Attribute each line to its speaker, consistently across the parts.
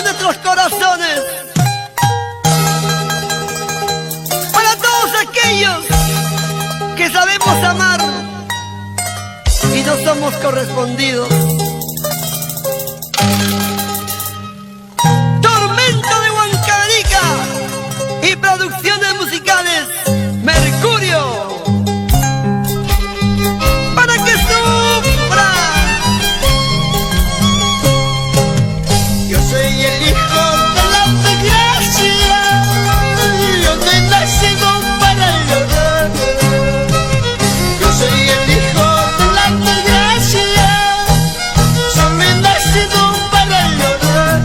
Speaker 1: de nuestros corazones. Para todos aquellos que sabemos amar y no somos correspondidos. Tormento de Huancavelica y producciones musicales Mercurio. Para que sufra.
Speaker 2: Yo soy el hijo de la desgracia, yo no he nacido para llorar. Yo soy el hijo de la desgracia, solo he nacido para llorar.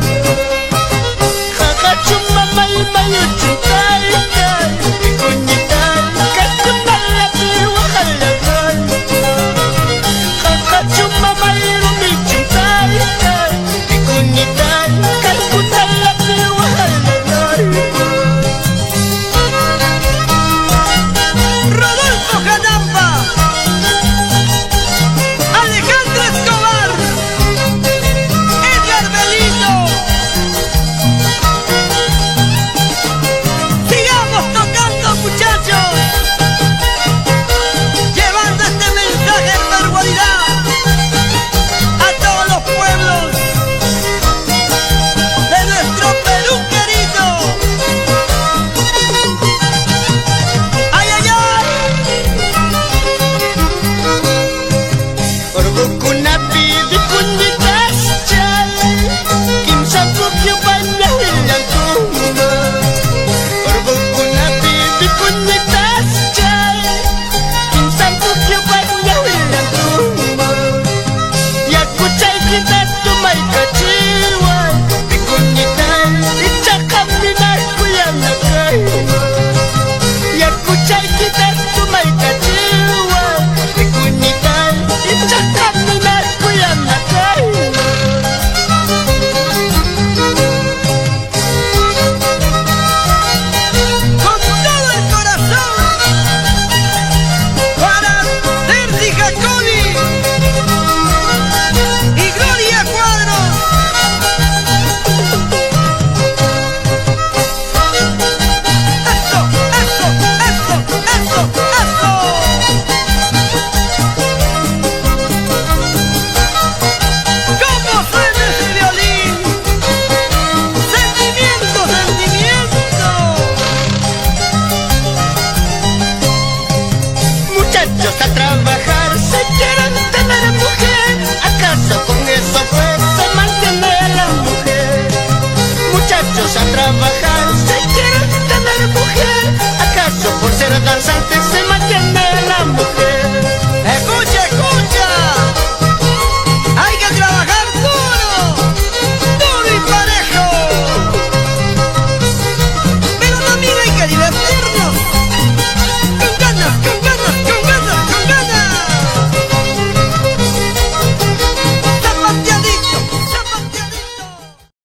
Speaker 2: Jaja chumama y mayo chutay, y cuñital, cachumala y guajalagay. Jaja chumama y rumi chutay, y cuñital, calcutala y guajalagay.
Speaker 1: Rodolfo Canamba, Alejandro Escobar, Edgar Belino. Sigamos tocando, muchachos, llevando este mensaje en barbaridad a todos los pueblos de nuestro Perú querido. ¡Ay, ay, ay!
Speaker 2: Orbukunapi di kunyitas chay, kim sabuk yu banya hilang kuma. Orbukunapi di kunyitas chay, kim sabuk yu banya hilang kuma. Ya kucay kita tumay kaciwa, di kunyitan icakam dinar kuyang nakay. Ya kucay kita tumay kaciwa, di kunyitan icakam dinar kuyang nakay.
Speaker 1: Con todo el corazón para Terzi Jaconi y Gloria Cuadros. Eso, eso, eso, eso, eso. ¿Cómo suena ese violín? Sentimiento, sentimiento.
Speaker 2: Muchachos a trabajar, se quieren tener mujer. ¿Acaso con eso pues se mantiene la mujer? Muchachos a trabajar, se quieren tener mujer. ¿Acaso por ser danzantes se mantiene la mujer?